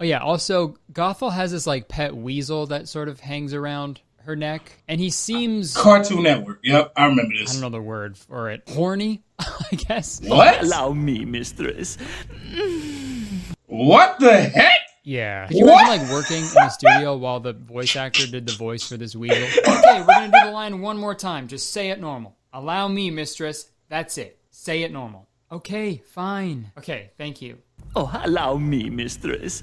Oh yeah, also Gothel has this like pet weasel that sort of hangs around her neck, and he seems Cartoon Network. Yep, I remember this. I don't know the word for it. Horny, I guess. What? Allow me, mistress. What the heck? Yeah. Could you imagine like working in the studio while the voice actor did the voice for this weasel? Okay, we're gonna do the line one more time. Just say it normal. Allow me, mistress. That's it. Say it normal. Okay, fine. Okay, thank you. Oh, allow me, mistress.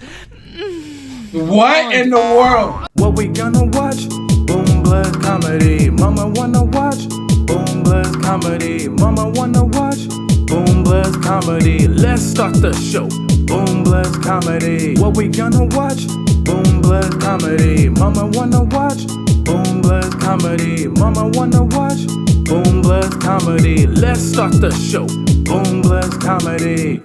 What in the world? What we gonna watch? BoonBlessed comedy. Mama wanna watch BoonBlessed comedy. Mama wanna watch BoonBlessed comedy. Let's start the show. BoonBlessed comedy. What we gonna watch? BoonBlessed comedy. Mama wanna watch BoonBlessed comedy. Mama wanna watch BoonBlessed comedy. Let's start the show. BoonBlessed comedy.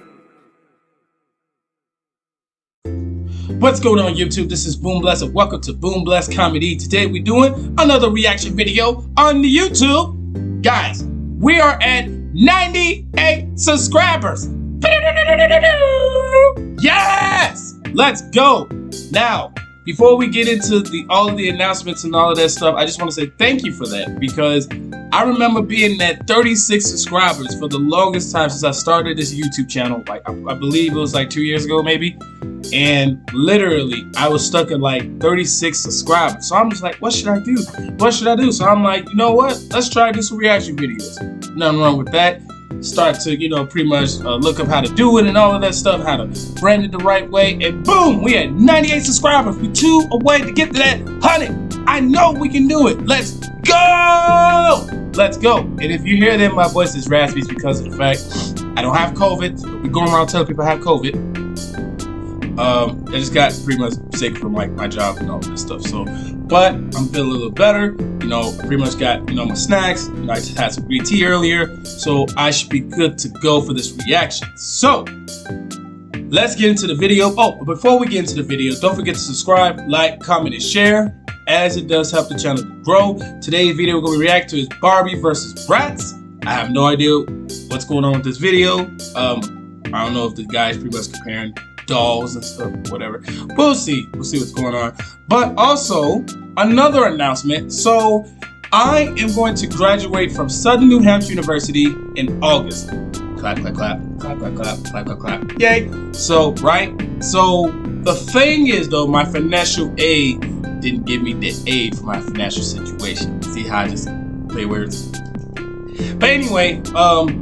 What's going on YouTube? This is BoonBlessed and welcome to BoonBlessed Comedy. Today we're doing another reaction video on the YouTube. Guys, we are at 98 subscribers. Yes! Let's go. Now, before we get into all of the announcements and all of that stuff, I just want to say thank you for that, because I remember being at 36 subscribers for the longest time since I started this YouTube channel. Like I believe it was like 2 years ago maybe. And literally, I was stuck at like 36 subscribers. So I'm just like, what should I do? What should I do? So I'm like, you know what? Let's try to do some reaction videos. Nothing wrong with that. Start to, pretty much look up how to do it and all of that stuff, how to brand it the right way. And boom, we had 98 subscribers. We're 2 away to get to that 100. I know we can do it. Let's go! Let's go. And if you hear that my voice is raspy, it's because of the fact I don't have COVID. We're going around telling people I have COVID. I just got pretty much sick from like my job and all this stuff. So, but I'm feeling a little better. Pretty much got my snacks. I just had some green tea earlier, so I should be good to go for this reaction. So, let's get into the video. Oh, but before we get into the video, don't forget to subscribe, like, comment, and share, as it does help the channel to grow. Today's video we're going to react to is Barbie versus Bratz. I have no idea what's going on with this video. I don't know if the guy's pretty much comparing dolls and stuff, whatever. We'll see what's going on. But also another announcement. So I am going to graduate from Southern New Hampshire University in August. Clap, clap, clap, clap, clap, clap, clap, clap, clap. Yay. So the thing is though, my financial aid didn't give me the aid for my financial situation. See how I just play words? But anyway,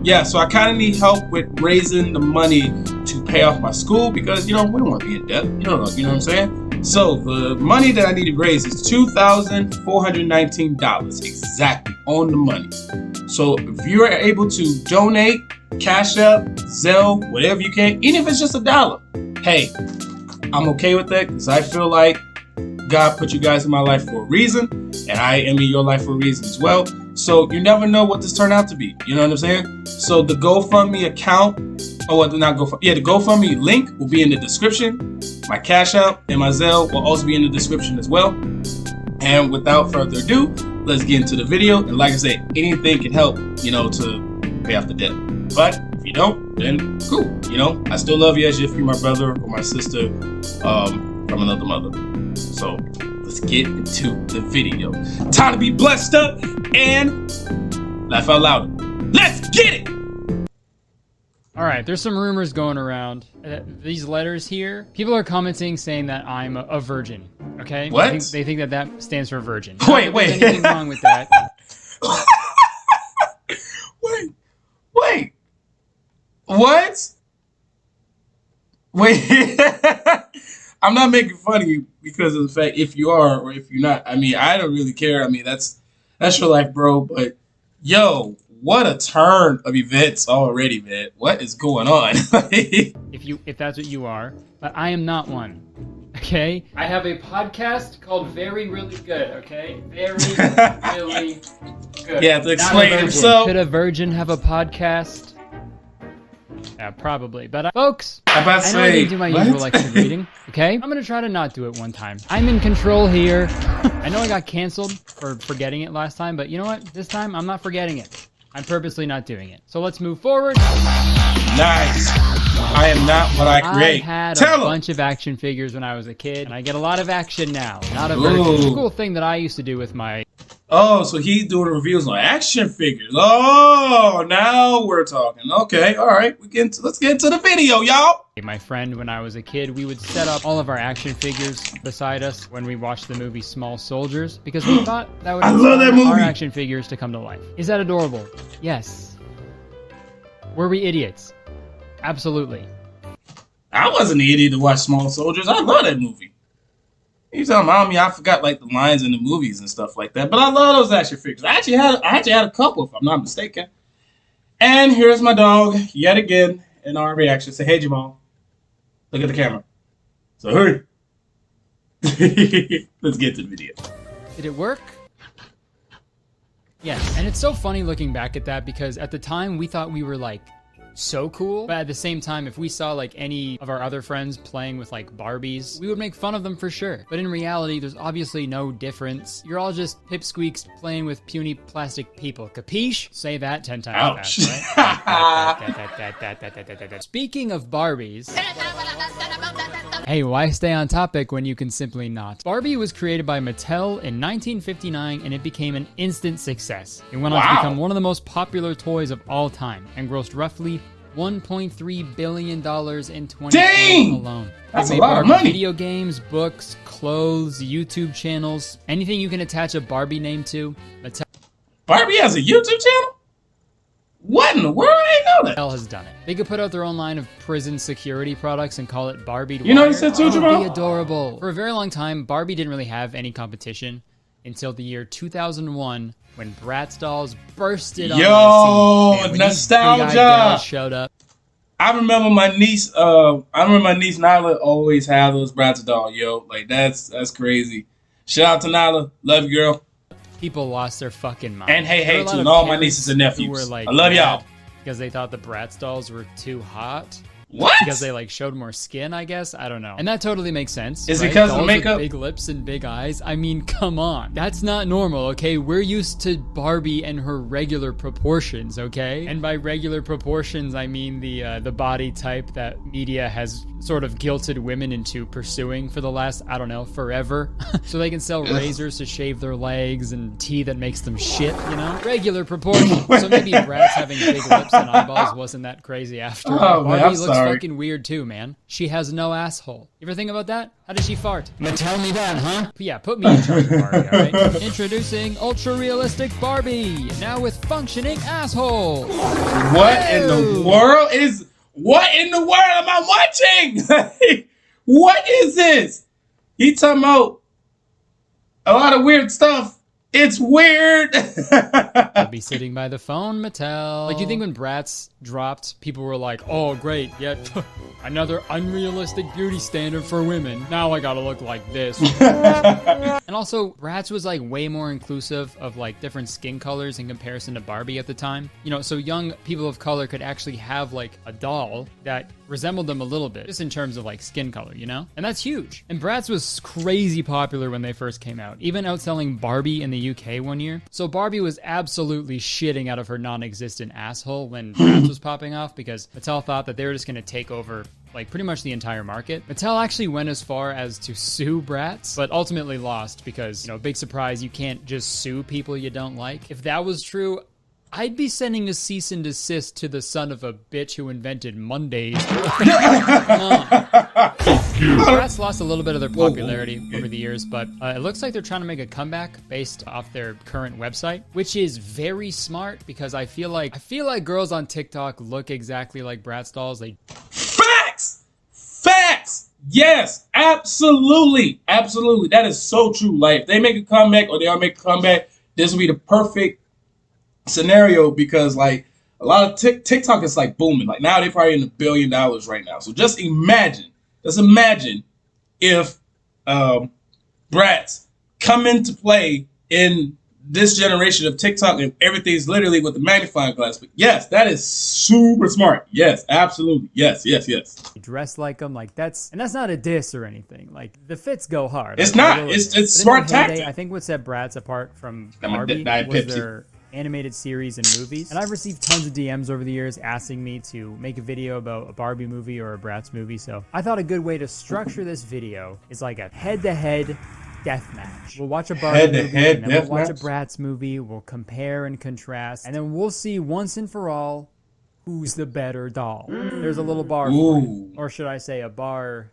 yeah, so I kind of need help with raising the money to pay off my school, because we don't want to be in debt. You know what I'm saying? So the money that I need to raise is $2,419 exactly on the money. So if you are able to donate, CashApp, Zelle, whatever you can, even if it's just $1, hey, I'm okay with that, because I feel like God put you guys in my life for a reason, and I am in your life for a reason as well. So you never know what this turned out to be. You know what I'm saying? So the GoFundMe account, the GoFundMe link will be in the description. My Cash App and my Zelle will also be in the description as well. And without further ado, let's get into the video. And like I said, anything can help, to pay off the debt. But if you don't, then cool. I still love you as if you're my brother or my sister from another mother. So let's get into the video. Time to be blessed up and laugh out loud. Let's get it! All right, there's some rumors going around. These letters here, people are commenting saying that I'm a virgin, okay? What? They think that stands for virgin. Wait. There's anything wrong with that. Wait. What? Wait. I'm not making fun of you because of the fact if you are or if you're not. I don't really care. That's your life, bro. But yo, what a turn of events already, man. What is going on? if that's what you are, but I am not one. Okay? I have a podcast called Very Really Good, okay? Very Really Good. Yeah, to explain himself. Could a virgin have a podcast? Yeah, probably. But folks, I know I didn't do my usual lecture reading, okay? I'm gonna try to not do it one time. I'm in control here. I know I got canceled for forgetting it last time, but you know what? This time, I'm not forgetting it. I'm purposely not doing it. So let's move forward. Nice. I am not what I create. I had Tell a 'em. bunch of action figures when I was a kid, and I get a lot of action now. Not a very cool thing that I used to do with my... Oh, so he's doing reviews on action figures. Oh, now we're talking. Okay, all right. Let's get into the video, y'all. My friend, when I was a kid, we would set up all of our action figures beside us when we watched the movie Small Soldiers, because we thought that would inspire our action figures to come to life. Is that adorable? Yes. Were we idiots? Absolutely. I wasn't an idiot to watch Small Soldiers. I love that movie. You telling me I forgot like the lines in the movies and stuff like that, but I love those action figures. I actually had a couple, if I'm not mistaken. And here's my dog yet again in our reaction. Say, hey, Jamal, look at the camera. So hurry. Let's get to the video. Did it work? Yes. And it's so funny looking back at that, because at the time we thought we were like so cool, but at the same time, if we saw like any of our other friends playing with like Barbies, we would make fun of them for sure. But in reality, there's obviously no difference. You're all just pipsqueaks playing with puny plastic people. Capiche? Say that 10 times fast, right? Speaking of Barbies... Hey, why stay on topic when you can simply not? Barbie was created by Mattel in 1959, and it became an instant success. It went on to become one of the most popular toys of all time, and grossed roughly $1.3 billion in 2020 alone. That's a lot of money. Video games, books, clothes, YouTube channels, anything you can attach a Barbie name to, Mattel. Barbie has a YouTube channel? What in the world? I didn't know that. Mattel has done it. They could put out their own line of prison security products and call it Barbie. You know what you said too, Jamal? It would be adorable. For a very long time, Barbie didn't really have any competition until the year 2001, when Bratz dolls bursted on the scene. Man, nostalgia showed up. I remember my niece. Nyla always had those Bratz dolls. Yo, like that's crazy. Shout out to Nyla, love you, girl. People lost their fucking mind. And hey, to all my nieces and nephews. Were, like, I love y'all. Because they thought the Bratz dolls were too hot. What? Because they like showed more skin, I guess. I don't know. And that totally makes sense. Is right? it because dolls of makeup? With big lips and big eyes. I mean, come on. That's not normal, okay? We're used to Barbie and her regular proportions, okay? And by regular proportions, I mean the body type that media has sort of guilted women into pursuing for the last, I don't know, forever. So they can sell razors to shave their legs and tea that makes them shit, you know? Regular proportions. So maybe Bratz having big lips and eyeballs wasn't that crazy after all. Barbie looks fucking weird too, man. She has no asshole. You ever think about that? How does she fart? Tell me that, huh? Yeah, put me in charge of Barbie, alright? Introducing ultra-realistic Barbie, now with functioning asshole. What in the world is... What in the world am I watching? What is this? He talking about a lot of weird stuff. It's weird. I'll be sitting by the phone, Mattel. Like, you think when Bratz dropped, people were like, oh, great, yeah, another unrealistic beauty standard for women. Now I gotta look like this. And also, Bratz was like way more inclusive of like different skin colors in comparison to Barbie at the time. You know, so young people of color could actually have like a doll that resembled them a little bit, just in terms of like skin color, you know? And that's huge. And Bratz was crazy popular when they first came out, even outselling Barbie in the UK one year. So Barbie was absolutely shitting out of her non-existent asshole when Bratz was popping off, because Mattel thought that they were just gonna take over like pretty much the entire market. Mattel actually went as far as to sue Bratz, but ultimately lost because, you know, big surprise, you can't just sue people you don't like. If that was true, I'd be sending a cease and desist to the son of a bitch who invented Mondays. Bratz lost a little bit of their popularity over the years, but it looks like they're trying to make a comeback based off their current website, which is very smart, because I feel like girls on TikTok look exactly like Bratz dolls. Facts. Yes, absolutely. That is so true. Like, if they make a comeback, or they all make a comeback, this will be the perfect scenario, because like a lot of TikTok is like booming. Like now they're probably in $1 billion right now. So just imagine if Bratz come into play in this generation of TikTok, and everything's literally with the magnifying glass. But yes, that is super smart. Yes, absolutely. Yes. Dress like them, like that's not a diss or anything. Like the fits go hard. It's not. It's smart tactic. I think what set Bratz apart from I'm a Barbie diet was Pepsi. animated series and movies. And I've received tons of DMs over the years asking me to make a video about a Barbie movie or a Bratz movie. So I thought a good way to structure this video is like a head-to-head deathmatch. We'll watch a Barbie movie, and then we'll watch a Bratz movie. We'll compare and contrast, and then we'll see once and for all who's the better doll. There's a little bar for it. Or should I say a bar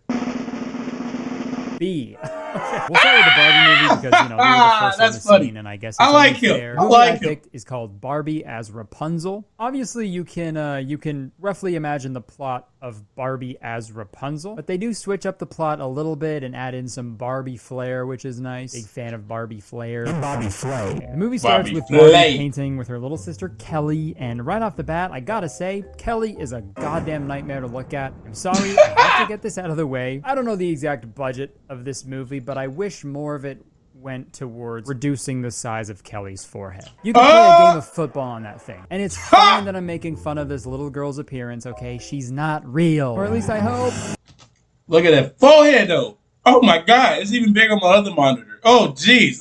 B. We'll start with the Barbie movie because, you know, we were the first on the scene, and I guess it's only fair. The movie I picked is called Barbie as Rapunzel. Obviously, you can roughly imagine the plot of Barbie as Rapunzel, but they do switch up the plot a little bit and add in some Barbie flair, which is nice. Big fan of Barbie flair. Barbie flow. The movie starts with Barbie painting with her little sister Kelly, and right off the bat, I gotta say, Kelly is a goddamn nightmare to look at. I'm sorry, I have to get this out of the way. I don't know the exact budget of this movie, but I wish more of it went towards reducing the size of Kelly's forehead. You can play a game of football on that thing. And it's fine that I'm making fun of this little girl's appearance, okay? She's not real. Or at least I hope. Look at that forehead, though. Oh my God, it's even bigger on my other monitor. Oh, jeez.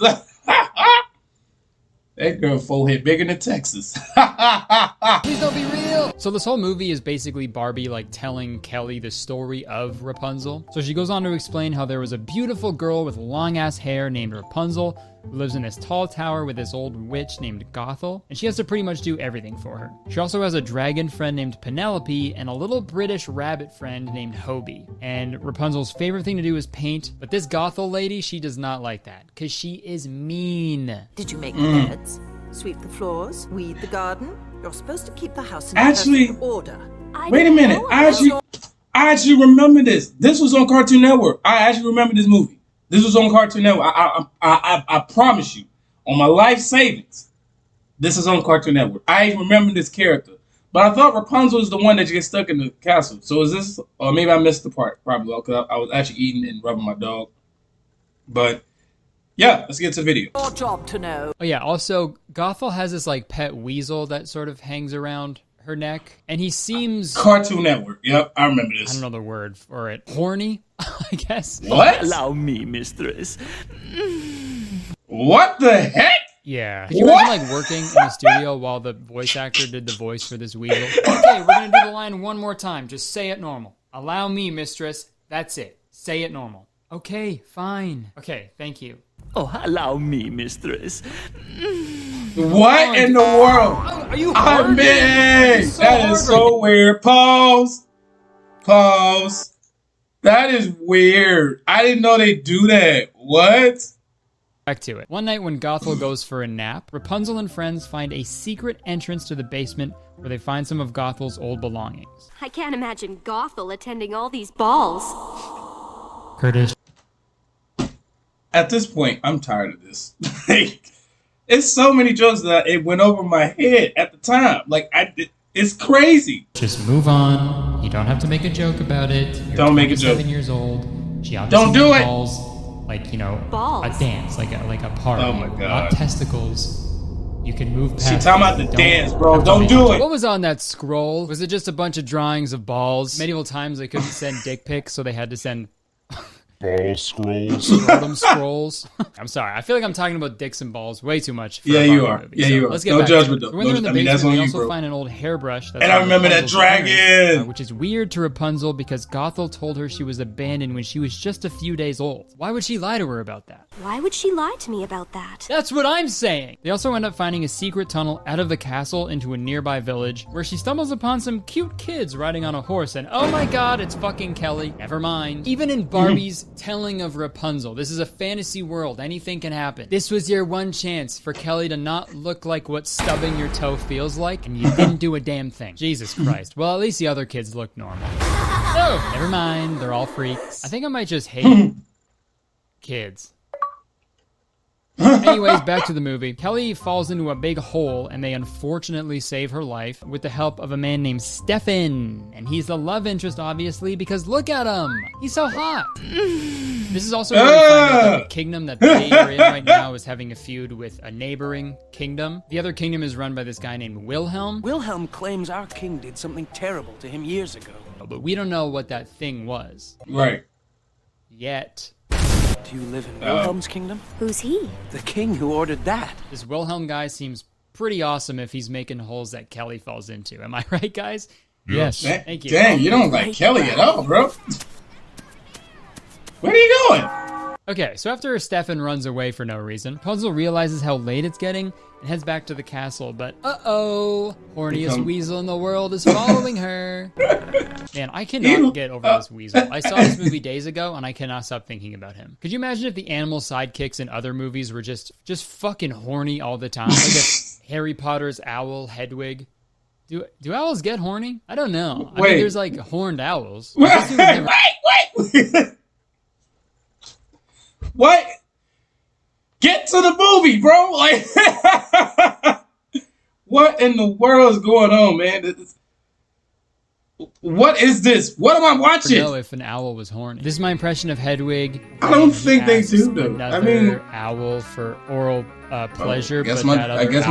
That girl forehead bigger than Texas. Please don't be real. So this whole movie is basically Barbie like telling Kelly the story of Rapunzel. So she goes on to explain how there was a beautiful girl with long ass hair named Rapunzel who lives in this tall tower with this old witch named Gothel, and she has to pretty much do everything for her. She also has a dragon friend named Penelope and a little British rabbit friend named Hobie. And Rapunzel's favorite thing to do is paint, but this Gothel lady, she does not like that because she is mean. Did you make the beds, sweep the floors, weed the garden? You're supposed to keep the house in perfect order. Wait a minute. I actually remember this. This was on Cartoon Network. I actually remember this movie. This was on Cartoon Network. I promise you, on my life savings, this is on Cartoon Network. I remember this character. But I thought Rapunzel was the one that gets stuck in the castle. So is this, or maybe I missed the part, probably, because I was actually eating and rubbing my dog. But yeah, let's get to the video. Your job to know. Oh yeah, also, Gothel has this like pet weasel that sort of hangs around her neck, and he seems... Cartoon Network, yep, I remember this. I don't know the word for it. Horny, I guess. What? Allow me, mistress. What the heck? Yeah. Could you imagine like working in a studio while the voice actor did the voice for this weasel? Okay, we're gonna do the line one more time. Just say it normal. Allow me, mistress. That's it. Say it normal. Okay, fine. Okay, thank you. Oh, allow me, mistress. What in the world? Are you I mean, that is so weird. Pause. Pause. That is weird. I didn't know they do that. What? Back to it. One night when Gothel goes for a nap, Rapunzel and friends find a secret entrance to the basement where they find some of Gothel's old belongings. I can't imagine Gothel attending all these balls. Curtis. At this point, I'm tired of this. Like, it's so many jokes that it went over my head at the time. Like, it's crazy. Just move on. You don't have to make a joke about it. You're don't make a joke. 7 years old. She obviously don't do it. Balls, like, you know, balls. a dance, like a party. Oh my God. Not testicles. You can move past. She talking about the dance, bro. Don't do it. What was on that scroll? Was it just a bunch of drawings of balls? Medieval times they couldn't send dick pics, so they had to send ball scrolls. Scrotum scrolls. I'm sorry. I feel like I'm talking about dicks and balls way too much. For yeah, a you are. Movie. Yeah, so you are. Let's get no back judgment, to it. though. When they're in the basement, that's on we you, also bro. find an old hairbrush. That's and I remember that dragon. Which is weird to Rapunzel because Gothel told her she was abandoned when she was just a few days old. Why would she lie to her about that? Why would she lie to me about that? That's what I'm saying! They also end up finding a secret tunnel out of the castle into a nearby village where she stumbles upon some cute kids riding on a horse and oh my God, it's fucking Kelly. Never mind. Even in Barbie's telling of Rapunzel, this is a fantasy world. Anything can happen. This was your one chance for Kelly to not look like what stubbing your toe feels like, and you didn't do a damn thing. Jesus Christ. Well, at least the other kids look normal. Oh, never mind. They're all freaks. I think I might just hate kids. Anyways, back to the movie. Kelly falls into a big hole and they unfortunately save her life with the help of a man named Stefan. And he's the love interest, obviously, because look at him. He's so hot. This is also where we find out that the kingdom that they are in right now is having a feud with a neighboring kingdom. The other kingdom is run by this guy named Wilhelm. Wilhelm claims our king did something terrible to him years ago. But we don't know what that thing was. Right. Yet. Do you live in Wilhelm's kingdom? Who's he? The king who ordered that. This Wilhelm guy seems pretty awesome if he's making holes that Kelly falls into. Am I right, guys? Yes. Thank you. Dang, you don't like Kelly at all, bro. Where are you going? Okay, so after Stefan runs away for no reason, Rapunzel realizes how late it's getting and heads back to the castle, but uh-oh, horniest weasel in the world is following her. Man, I cannot get over this weasel. I saw this movie days ago and I cannot stop thinking about him. Could you imagine if the animal sidekicks in other movies were just fucking horny all the time? Like if Harry Potter's owl, Hedwig. Do owls get horny? I don't know. I mean, there's like horned owls. Wait. What? Get to the movie, bro. Like, what in the world is going on, man? What is this? What am I watching? I don't know if an owl was horny. This is my impression of Hedwig. I don't think they do, though. I mean, owl for oral pleasure. I guess my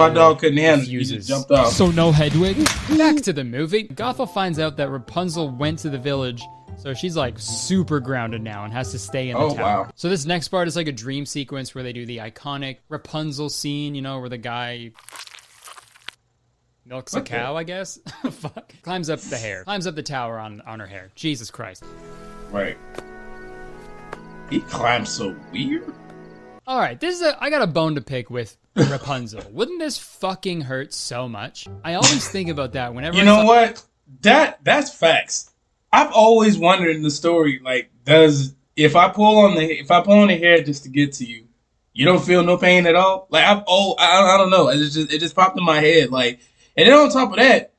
dog couldn't handle it. He just jumped off. So no Hedwig. Back to the movie. Gothel finds out that Rapunzel went to the village. So she's like super grounded now and has to stay in the tower. Wow. So this next part is like a dream sequence where they do the iconic Rapunzel scene, you know, where the guy milks a cow, I guess. Fuck. Climbs up the tower on her hair. Jesus Christ. Right. He climbs so weird. All right, I got a bone to pick with Rapunzel. Wouldn't this fucking hurt so much? I always think about that whenever what? That's facts. I've always wondered in the story, like, if I pull on the hair just to get to you, you don't feel no pain at all? Like I don't know. It just popped in my head. Like, and then on top of that,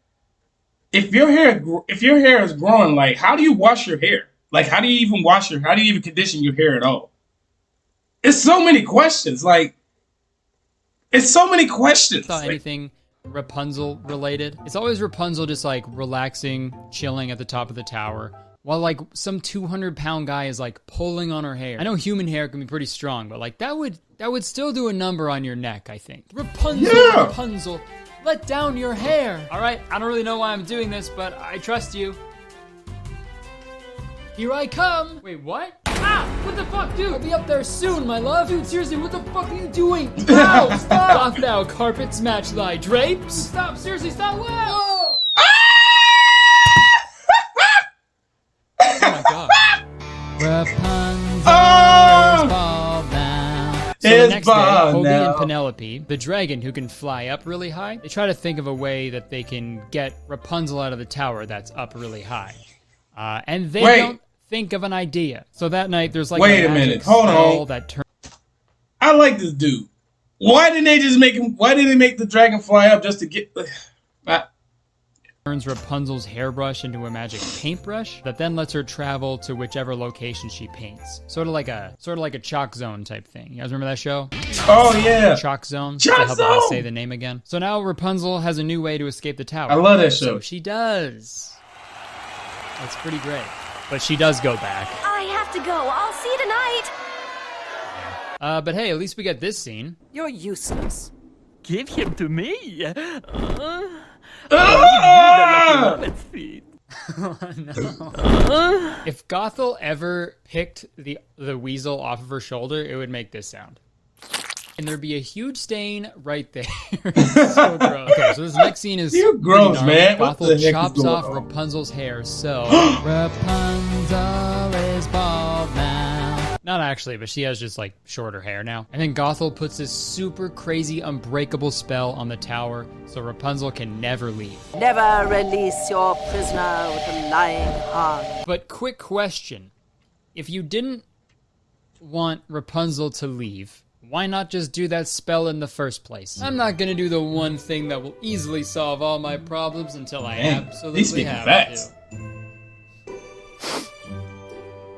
if your hair is growing, like, how do you wash your hair? Like, how do you even condition your hair at all? It's so many questions. Like, it's so many questions. Saw anything Rapunzel related? It's always Rapunzel just like relaxing, chilling at the top of the tower, while like some 200-pound guy is like pulling on her hair. I know human hair can be pretty strong, but like that would still do a number on your neck, I think. Rapunzel, let down your hair. All right, I don't really know why I'm doing this, but I trust you. Here I come. Wait, what? Ah! What the fuck, dude? I'll be up there soon, my love. Dude, seriously, what the fuck are you doing? Ow, stop! Doth thou carpets match thy drapes? Stop, seriously, stop! Whoa! Oh my god. Rapunzel is bald now. So the next day, Hobi and Penelope, the dragon who can fly up really high, they try to think of a way that they can get Rapunzel out of the tower that's up really high. And they don't think of an idea. So that night, there's like a minute. Hold on. That I like this dude. Why didn't they make the dragon fly up just to get... turns Rapunzel's hairbrush into a magic paintbrush that then lets her travel to whichever location she paints. Sort of like a Chalk Zone type thing. You guys remember that show? Oh yeah. Chalk Zone. Chalk Zone. Zone. Say the name again. So now Rapunzel has a new way to escape the tower. I love that show. So she does. That's pretty great. But she does go back. I have to go. I'll see you tonight. But hey, at least we get this scene. You're useless. Give him to me. Oh, no. If Gothel ever picked the weasel off of her shoulder, it would make this sound. And there'd be a huge stain right there. So gross. Okay, so this next scene is gross, man. Gothel chops off Rapunzel's hair, so Rapunzel is bald now. Not actually, but she has just like shorter hair now. And then Gothel puts this super crazy unbreakable spell on the tower, so Rapunzel can never leave. Never release your prisoner with a lying heart. But quick question. If you didn't want Rapunzel to leave, why not just do that spell in the first place? I'm not gonna do the one thing that will easily solve all my problems until I absolutely have to.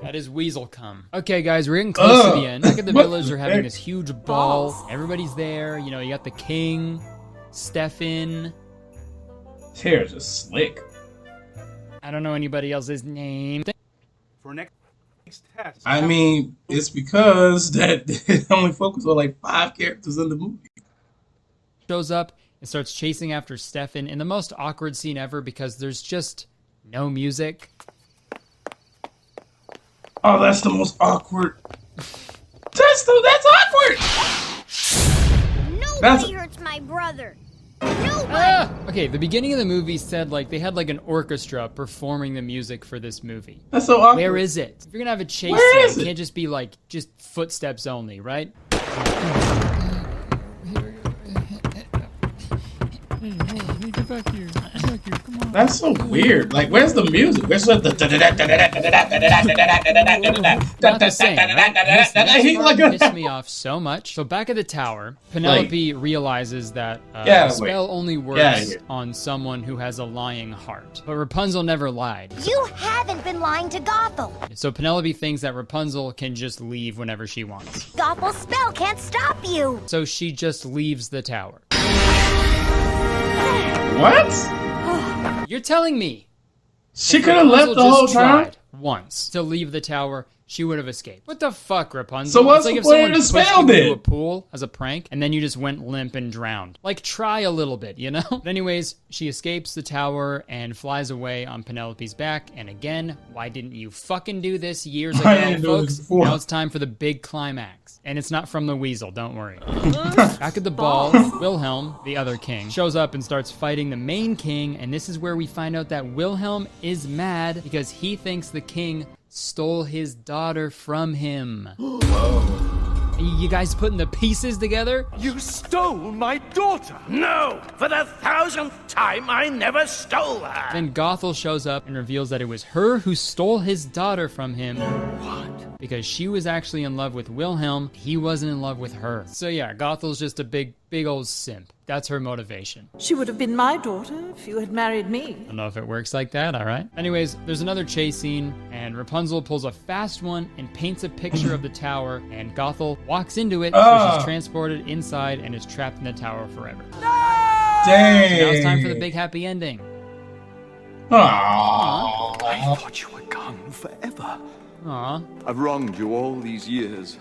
That is weasel cum. Okay, guys, we're getting close to the end. Back at the village, they're having this huge ball. Everybody's there. You know, you got the king, Stefan. His hair is just slick. I don't know anybody else's name. For next test. I mean, it's because that they only focus on like 5 characters in the movie. Shows up and starts chasing after Stefan in the most awkward scene ever because there's just no music. Oh, that's the most awkward. That's awkward. Nobody hurts my brother. Okay, the beginning of the movie said like they had like an orchestra performing the music for this movie. That's so awkward. Where is it? If you're gonna have a chase Where scene, is it can't just be like just footsteps only, right? Hey, get back here. Get back here. Come on. That's so weird. Like, where's the music? Where's the Not the same, right? He's like a... Pissed me off so much. So back at the tower, Penelope realizes that Yeah, the spell only works on someone who has a lying heart. But Rapunzel never lied. You haven't been lying to Gothel. So Penelope thinks that Rapunzel can just leave whenever she wants. Gothel's spell can't stop you. So she just leaves the tower. What? You're telling me She could have left the whole time? tried once to leave the tower, she would have escaped. What the fuck, Rapunzel? So what's it's like the if point someone of the pushed spell you then? into a pool as a prank, and then you just went limp and drowned. Like, try a little bit, you know? But anyways, she escapes the tower and flies away on Penelope's back. And again, why didn't you fucking do this years ago, folks? Now it's time for the big climax. And it's not from the weasel, don't worry. Back at the ball, Wilhelm, the other king, shows up and starts fighting the main king. And this is where we find out that Wilhelm is mad because he thinks the king stole his daughter from him. You guys putting the pieces together? You stole my daughter. No! For the 1000th time, I never stole her! Then Gothel shows up and reveals that it was her who stole his daughter from him. What? Because she was actually in love with Wilhelm. He wasn't in love with her. So yeah, Gothel's just a big old simp. That's her motivation. She would have been my daughter if you had married me. I don't know if it works like that, all right? Anyways, there's another chase scene, and Rapunzel pulls a fast one and paints a picture of the tower, and Gothel walks into it, so she's transported inside and is trapped in the tower forever. Dang. So now it's time for the big happy ending. Aww. I thought you were gone forever. Aw. I've wronged you all these years.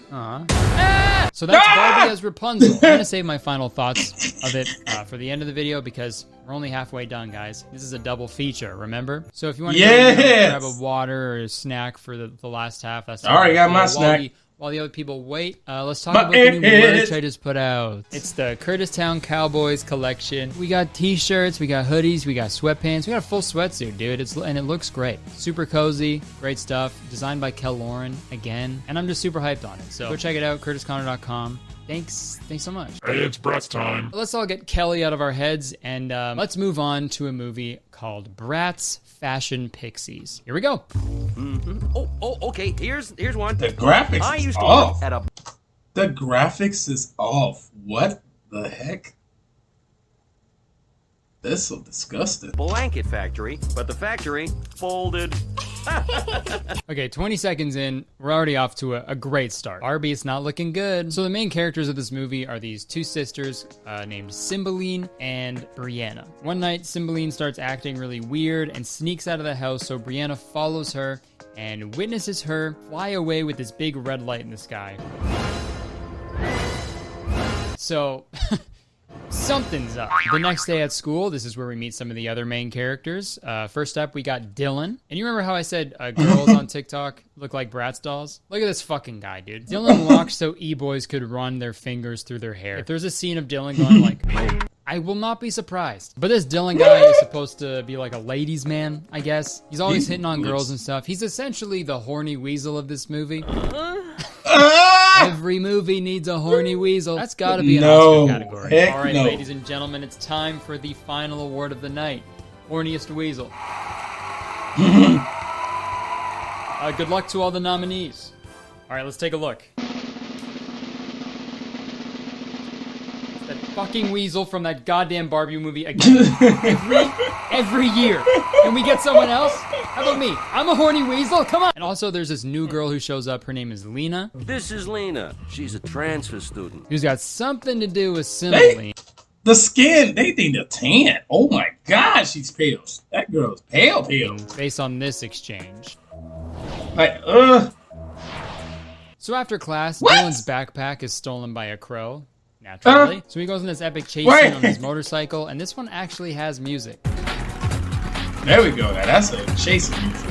So that's Barbie as Rapunzel. I'm gonna save my final thoughts of it for the end of the video because we're only halfway done, guys. This is a double feature, remember? So if you want to grab a water or a snack for the last half, that's I already got my snack. While the other people wait, let's talk about the new merch I just put out. It's the Curtistown Cowboys collection. We got t-shirts, we got hoodies, we got sweatpants, we got a full sweatsuit, dude. And it looks great. Super cozy, great stuff. Designed by Kel Lauren, again. And I'm just super hyped on it. So go check it out, curtisconnor.com. Thanks so much. Hey, it's Bratz time. Let's all get Kelly out of our heads and let's move on to a movie called Bratz Fashion Pixies. Here we go. Oh, okay. Here's one. The graphics I used is to off. work at a The graphics is off. What the heck? That's so disgusting. blanket factory, but the factory folded. Okay, 20 seconds in, we're already off to a great start. Barbie, it's not looking good. So the main characters of this movie are these two sisters named Cymbeline and Brianna. One night, Cymbeline starts acting really weird and sneaks out of the house, so Brianna follows her and witnesses her fly away with this big red light in the sky. So... something's up. The next day at school, this is where we meet some of the other main characters. First up, we got Dylan. And you remember how I said girls on TikTok look like Bratz dolls? Look at this fucking guy, dude. Dylan walks so e-boys could run their fingers through their hair. If there's a scene of Dylan going like, I will not be surprised. But this Dylan guy is supposed to be like a ladies' man, I guess. He's always hitting on girls and stuff. He's essentially the horny weasel of this movie. Every movie needs a horny weasel. That's gotta be an Oscar category. All right, ladies and gentlemen, it's time for the final award of the night. Horniest weasel. Good luck to all the nominees. All right, let's take a look. That fucking weasel from that goddamn Barbie movie again. every year. Can we get someone else? How about me? I'm a horny weasel, come on! And also there's this new girl who shows up, her name is Lena. This is Lena. She's a transfer student. Who's got something to do with Cymbeline. The skin, they think the tan. Oh my god, she's pale. That girl's pale. Based on this exchange. Like, So after class, Dylan's backpack is stolen by a crow. Naturally. So he goes on this epic chase scene on his motorcycle, and this one actually has music. There we go. Now that's a chasing music.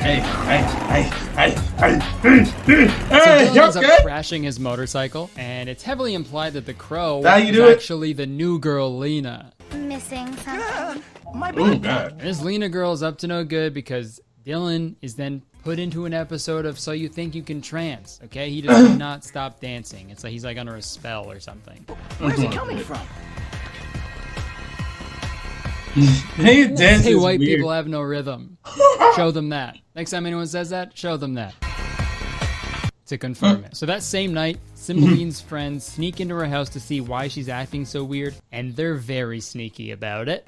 Dylan ends up crashing his motorcycle, and it's heavily implied that the crow is actually the new girl, Lena. Missing something. Oh, God. And this Lena girl is up to no good because Dylan is then put into an episode of So You Think You Can Trance, okay? He does not stop dancing. It's like he's like under a spell or something. Where's he coming from? Hey, white people have no rhythm. Show them that. Next time anyone says that, show them that. To confirm it. So that same night, Cymbaline's friends sneak into her house to see why she's acting so weird, and they're very sneaky about it.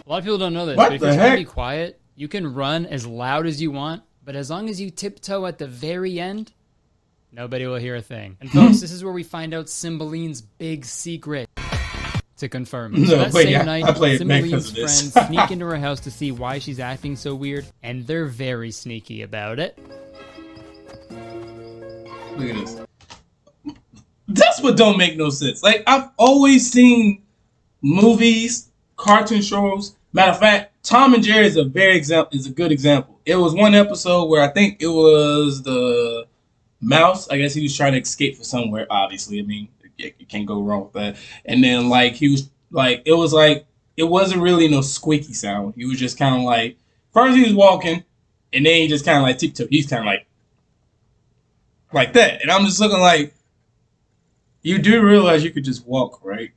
A lot of people don't know this, but if you're trying to be quiet, you can run as loud as you want, but as long as you tiptoe at the very end, nobody will hear a thing. And folks, this is where we find out Cymbaline's big secret. To confirm it. So that same night, Cymbaline's friends sneak into her house to see why she's acting so weird, and they're very sneaky about it. Look at this. That's what don't make no sense. Like, I've always seen movies, cartoon shows. Matter of fact, Tom and Jerry is a good example. It was one episode where I think it was the mouse. I guess he was trying to escape from somewhere, obviously. I mean, you can't go wrong with that. And then, like, he was like, it wasn't really no squeaky sound. He was just kind of like, first he was walking, and then he just kind of like tiptoe. He's kind of like that. And I'm just looking like, you do realize you could just walk, right?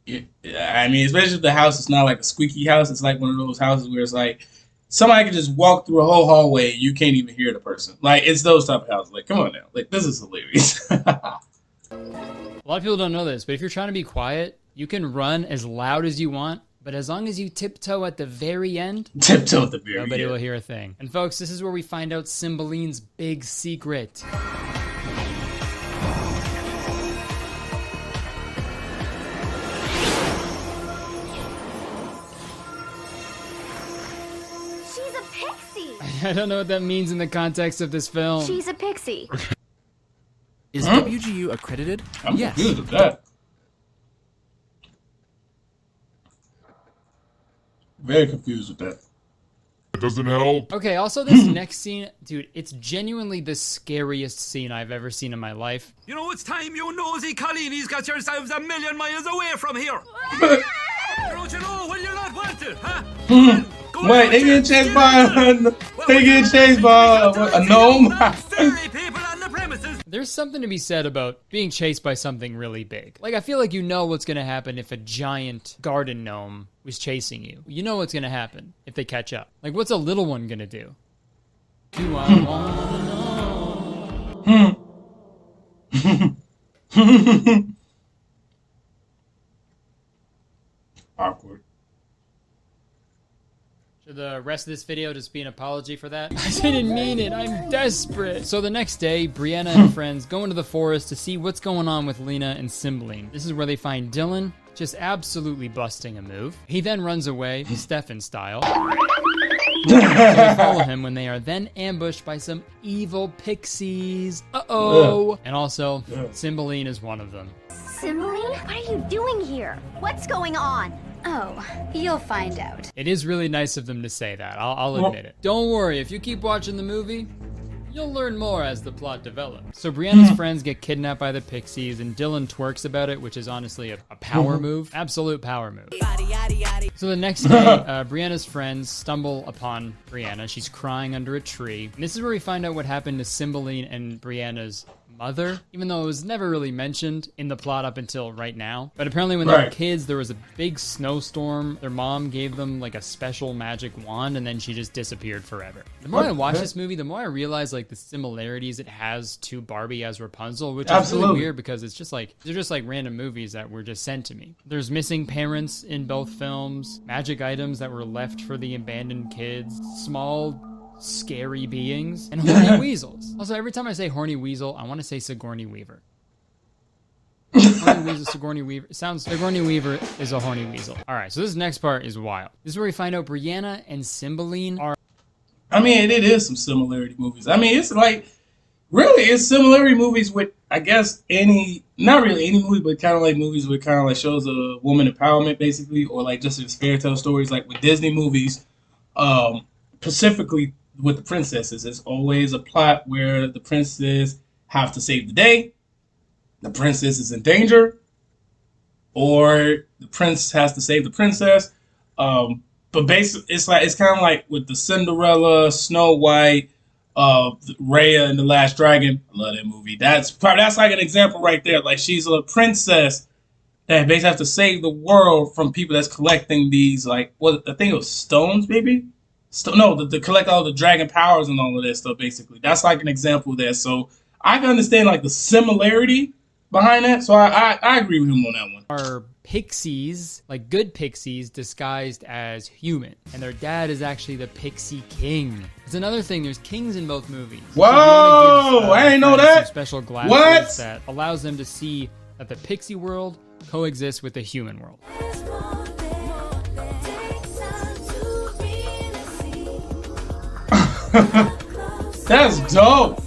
I mean, especially if the house is not like a squeaky house. It's like one of those houses where it's like, somebody can just walk through a whole hallway and you can't even hear the person. Like, it's those type of houses. Like, come on now. Like, this is hilarious. A lot of people don't know this, but if you're trying to be quiet, you can run as loud as you want, but as long as you tiptoe at the very end, nobody will hear a thing. And folks, this is where we find out Cymbaline's big secret. She's a pixie! I don't know what that means in the context of this film. She's a pixie. Is WGU accredited? I'm confused with that. Very confused with that. It doesn't help. Okay, also this next scene, dude, it's genuinely the scariest scene I've ever seen in my life. You know, it's time you nosy Colleen's got yourselves a million miles away from here. Don't you know when you're not wanted, huh? Wait, they get chased by a gnome? There's something to be said about being chased by something really big. Like, I feel like you know what's gonna happen if a giant garden gnome was chasing you. You know what's gonna happen if they catch up. Like, what's a little one gonna do? Do I wanna know? Awkward. Should the rest of this video just be an apology for that? I didn't mean it, I'm desperate. So the next day, Brianna and friends go into the forest to see what's going on with Lena and Cymbaline. This is where they find Dylan just absolutely busting a move. He then runs away, Stefan style. They follow him when they are then ambushed by some evil pixies. Uh-oh. And also, Cymbaline is one of them. Cymbaline? What are you doing here? What's going on? Oh, you'll find out. It is really nice of them to say that. I'll admit it. Don't worry, if you keep watching the movie, you'll learn more as the plot develops. So Brianna's friends get kidnapped by the pixies, and Dylan twerks about it, which is honestly a power move. Absolute power move. So the next day, Brianna's friends stumble upon Brianna. She's crying under a tree. And this is where we find out what happened to Cymbaline and Brianna's mother, even though it was never really mentioned in the plot up until right now. But apparently when they were kids, there was a big snowstorm. Their mom gave them like a special magic wand, and then she just disappeared forever. The more I watch this movie, the more I realize like the similarities it has to Barbie as Rapunzel, which is really weird because it's just like, they're just like random movies that were just sent to me. There's missing parents in both films, magic items that were left for the abandoned kids, small scary beings, and horny weasels. Also, every time I say horny weasel, I want to say Sigourney Weaver. Horny weasel, Sigourney Weaver. It sounds, Sigourney Weaver is a horny weasel. All right, so this next part is wild. This is where we find out Brianna and Cymbaline are... I mean, it is some similarity movies. I mean, it's like, really, it's similarity movies with I guess not really any movie, but kind of like movies where kind of like shows a woman empowerment basically, or like just as fairy tale stories, like with Disney movies, specifically with the princesses, it's always a plot where the princess have to save the day, the princess is in danger, or the prince has to save the princess. But basically, it's kind of like with the Cinderella, Snow White, Raya and the Last Dragon. I love that movie. That's like an example right there. Like she's a princess that basically have to save the world from people that's collecting these, like, what I think it was stones, maybe. To collect all the dragon powers and all of that stuff. Basically, that's like an example there. So I can understand like the similarity behind that. So I agree with him on that one. Are pixies, like good pixies, disguised as human, and their dad is actually the Pixie King. It's another thing. There's kings in both movies. Whoa! So I didn't know that. Special glasses that allows them to see that the pixie world coexists with the human world. That's dope.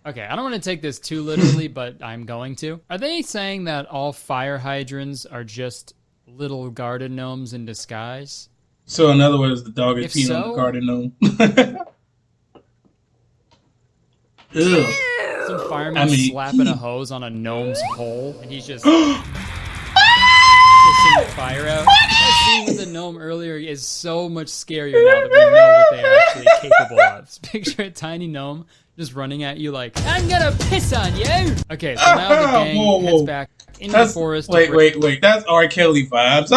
Okay, I don't want to take this too literally, but I'm going to. Are they saying that all fire hydrants are just little garden gnomes in disguise? So in other words, the dog is peeing on the garden gnome. Ew. Some fireman slapping a hose on a gnome's hole, and he's just pissing the fire out. That scene with the gnome earlier is so much scarier now that we know what they are actually capable of. Just picture a tiny gnome just running at you like, I'm gonna piss on you! Okay, so now the gang heads back into the forest. Wait. That's R. Kelly vibes.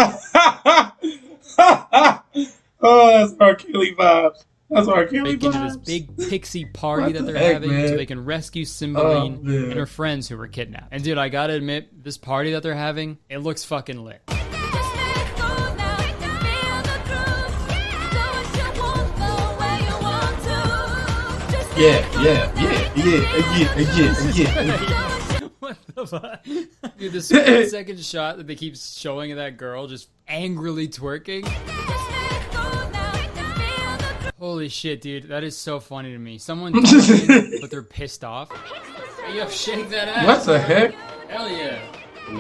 Oh, that's R. Kelly vibes. That's R. Kelly vibes. Into this big pixie party that they're having so they can rescue Cymbeline and her friends who were kidnapped. And dude, I gotta admit, this party that they're having, it looks fucking lit. Yeah. What the fuck? Dude, the split-second shot that they keep showing of that girl just angrily twerking. Holy shit, dude. That is so funny to me. Someone twerking, but they're pissed off. Hey, yo, shake that ass. What the heck? Hell yeah.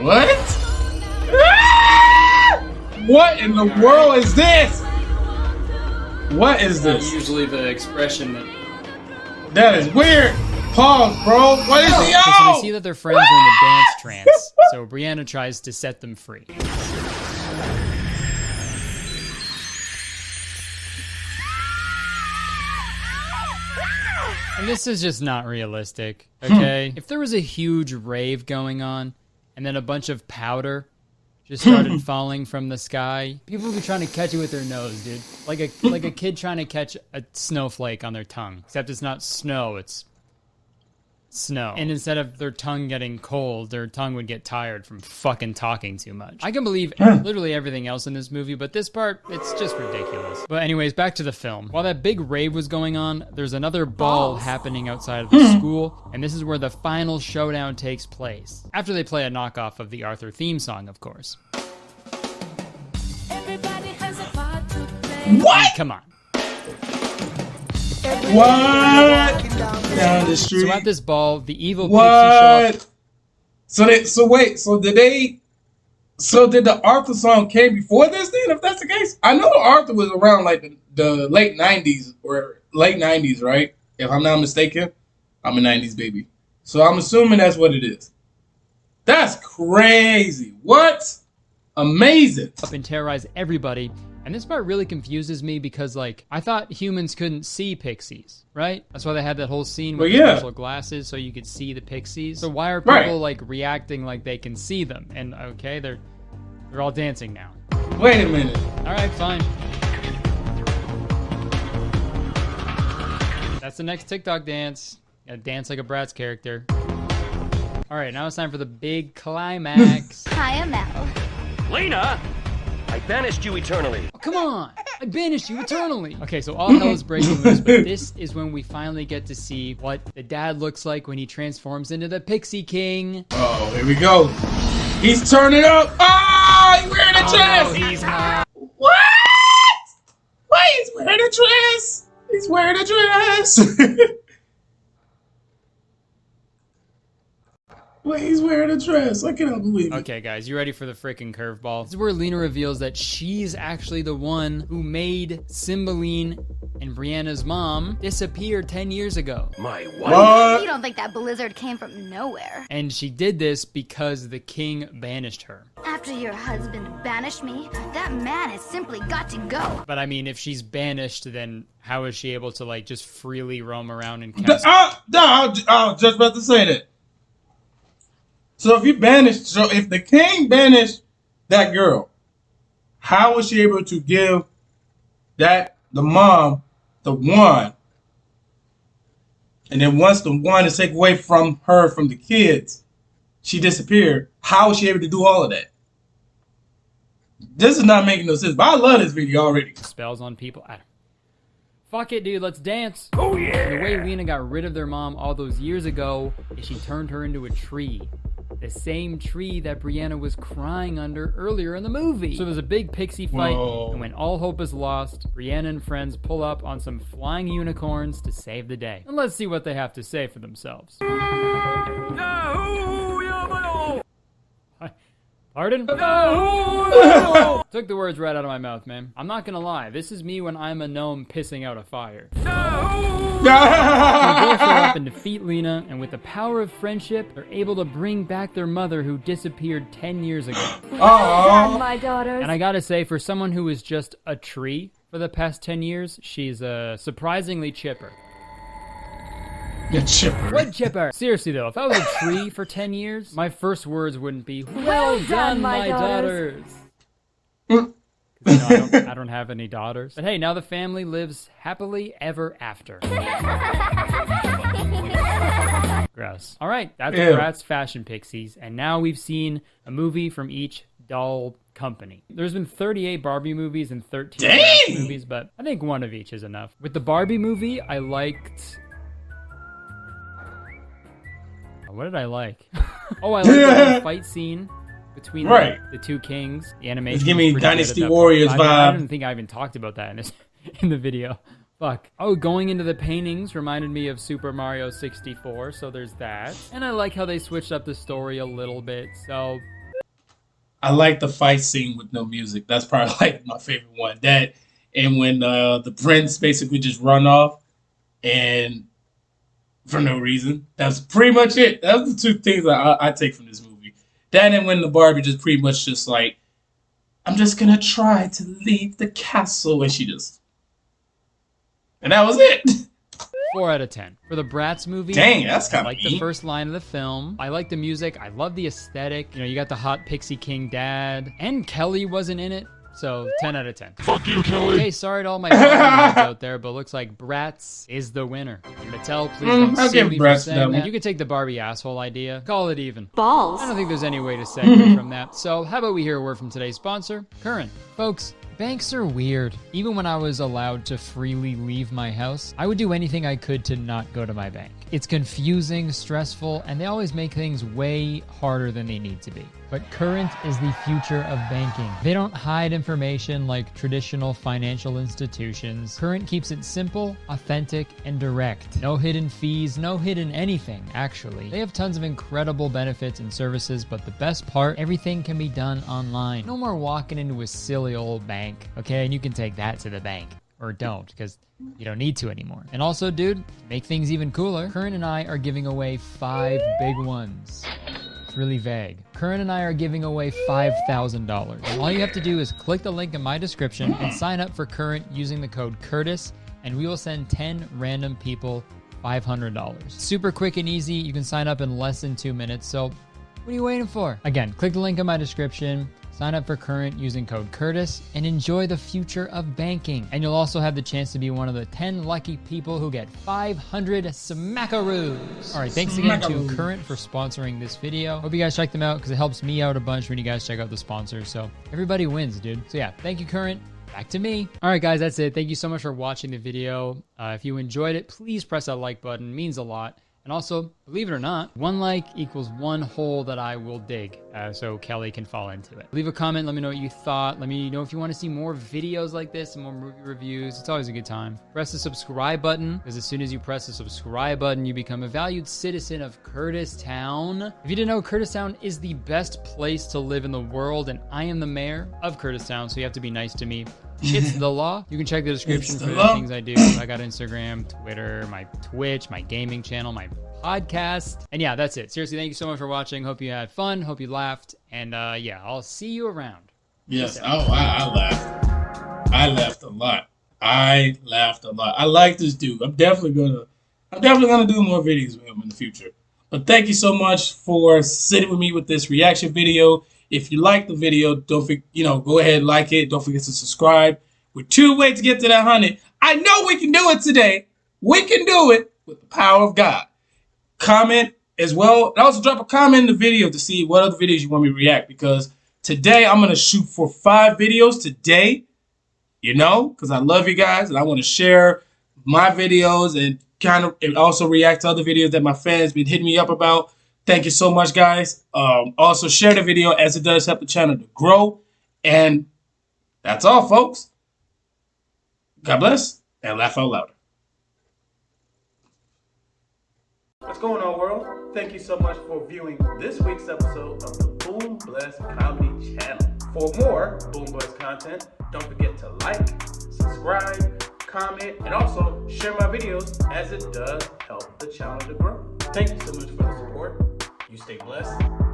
What? What in the world is this? What is this? Not usually the expression that is weird. Pause, bro. What is he on? So they see that their friends are in the dance trance, so Brianna tries to set them free. And this is just not realistic, okay? If there was a huge rave going on, and then a bunch of powder just started falling from the sky, people would be trying to catch it with their nose, dude. Like a kid trying to catch a snowflake on their tongue. Except it's not snow, it's snow. And instead of their tongue getting cold, their tongue would get tired from fucking talking too much. I can believe literally everything else in this movie, but this part, it's just ridiculous. But anyways, back to the film. While that big rave was going on, there's another ball happening outside of the school, and this is where the final showdown takes place. After they play a knockoff of the Arthur theme song, of course. What? I mean, come on. What? Down the street. So at this ball, the evil Pixie show up. So did the Arthur song came before this then, if that's the case? I know Arthur was around like the late 90s or late 90s, right? If I'm not mistaken. I'm a 90s baby. So I'm assuming that's what it is. That's crazy. What? Amazing. Up and terrorize everybody. And this part really confuses me because, like, I thought humans couldn't see pixies, right? That's why they had that whole scene with the special glasses so you could see the pixies. So why are people, like, reacting like they can see them? And, okay, they're all dancing now. Wait a minute. All right, fine. That's the next TikTok dance. You gotta dance like a Bratz character. All right, now it's time for the big climax. Hi, I'm Mel. Lena! I banished you eternally. Oh, come on! I banished you eternally! Okay, so all hell is breaking loose, but this is when we finally get to see what the dad looks like when he transforms into the Pixie King. Oh, here we go. He's turning up. Oh, he's wearing a dress. No, he's not. What? Why he's wearing a dress? He's wearing a dress. Wait, he's wearing a dress. I cannot believe it. Okay, guys, you ready for the freaking curveball? This is where Lena reveals that she's actually the one who made Cymbeline and Brianna's mom disappear 10 years ago. My What? You don't think that blizzard came from nowhere? And she did this because the king banished her. After your husband banished me, that man has simply got to go. But I mean, if she's banished, then how is she able to, like, just freely roam around and I was just about to say that. So if if the king banished that girl, how was she able to give the mom the wand? And then once the wand is taken away from her, from the kids, she disappeared. How was she able to do all of that? This is not making no sense, but I love this video already. Spells on people. Fuck it, dude, let's dance. Oh yeah! And the way Lena got rid of their mom all those years ago is she turned her into a tree. The same tree that Brianna was crying under earlier in the movie. So there's a big pixie fight, and when all hope is lost, Brianna and friends pull up on some flying unicorns to save the day. And let's see what they have to say for themselves. Pardon? No! Took the words right out of my mouth, man. I'm not gonna lie, this is me when I'm a gnome pissing out a fire. No! They both show up and defeat Lena, and with the power of friendship, they're able to bring back their mother who disappeared 10 years ago. Well done, my daughters. And I gotta say, for someone who is just a tree for the past 10 years, she's surprisingly chipper. You're chipper. What chipper? Seriously though, if I was a tree for 10 years, my first words wouldn't be, well done, my daughters. You know, I don't have any daughters. But hey, now the family lives happily ever after. Gross. All right, that's Bratz Fashion Pixies. And now we've seen a movie from each doll company. There's been 38 Barbie movies and 13 Bratz movies, but I think one of each is enough. With the Barbie movie, I liked... What did I like? Oh, I liked the fight scene between the two kings. The animation. It's giving me Dynasty good Warriors vibe. I didn't think I even talked about that in the video. Fuck. Oh, going into the paintings reminded me of Super Mario 64, so there's that. And I like how they switched up the story a little bit, so... I like the fight scene with no music. That's probably like my favorite one. That, and when the prince basically just run off and... for no reason. That's pretty much it. That's the two things that I take from this movie. That and when the Barbie just pretty much just like, I'm just gonna try to leave the castle, and she just... And that was it. 4 out of 10. For the Bratz movie, dang, that's kind of I like the first line of the film. I like the music. I love the aesthetic. You know, you got the hot Pixie King dad. And Kelly wasn't in it. So 10 out of 10. Fuck you, Kelly. Okay, sorry to all my Bratz out there, but looks like Bratz is the winner. And Mattel, please don't sue me for saying that. You could take the Barbie asshole idea. Call it even. Balls. I don't think there's any way to segue from that. So how about we hear a word from today's sponsor, Current. Folks, banks are weird. Even when I was allowed to freely leave my house, I would do anything I could to not go to my bank. It's confusing, stressful, and they always make things way harder than they need to be. But Current is the future of banking. They don't hide information like traditional financial institutions. Current keeps it simple, authentic, and direct. No hidden fees, no hidden anything, actually. They have tons of incredible benefits and services, but the best part, everything can be done online. No more walking into a silly old bank, okay? And you can take that to the bank. Or don't, because you don't need to anymore. And also, dude, to make things even cooler, Current and I are giving away 5 big ones. It's really vague. Current and I are giving away $5,000. And all you have to do is click the link in my description and sign up for Current using the code Curtis, and we will send 10 random people $500. Super quick and easy. You can sign up in less than 2 minutes. So what are you waiting for? Again, click the link in my description. Sign up for Current using code Curtis and enjoy the future of banking. And you'll also have the chance to be one of the 10 lucky people who get 500 smackaroos. All right, thanks again to Current for sponsoring this video. Hope you guys check them out because it helps me out a bunch when you guys check out the sponsors. So everybody wins, dude. So yeah, thank you, Current. Back to me. All right, guys, that's it. Thank you so much for watching the video. If you enjoyed it, please press that like button. It means a lot. And And also, believe it or not, 1 like equals 1 hole that I will dig, so Kelly can fall into it. Leave a comment, let me know what you thought. Let me know if you want to see more videos like this and more movie reviews. It's always a good time. Press the subscribe button, because as soon as you press the subscribe button, you become a valued citizen of Curtistown. If you didn't know, Curtistown is the best place to live in the world, and I am the mayor of Curtistown, so you have to be nice to me. It's the law. You can check the description for the things I do. I got Instagram, Twitter, my Twitch, my gaming channel, my podcast. And yeah, that's it. Seriously, thank you so much for watching. Hope you had fun. Hope you laughed. And yeah, I'll see you around. Yes. Oh, I laughed. I laughed a lot. I like this dude. I'm definitely gonna do more videos with him in the future. But thank you so much for sitting with me with this reaction video. If you like the video, don't forget, go ahead and like it. Don't forget to subscribe. We're 2 ways to get to that 100. I know we can do it today. We can do it with the power of God. Comment as well. And also drop a comment in the video to see what other videos you want me to react. Because today I'm going to shoot for 5 videos today. Because I love you guys. And I want to share my videos and also react to other videos that my fans been hitting me up about. Thank you so much, guys. Also, share the video as it does help the channel to grow. And that's all, folks. God bless and laugh out louder. What's going on, world? Thank you so much for viewing this week's episode of the BoonBlessed Comedy Channel. For more BoonBlessed content, don't forget to like, subscribe, comment, and also share my videos as it does help the channel to grow. Thank you so much for the support. You stay blessed.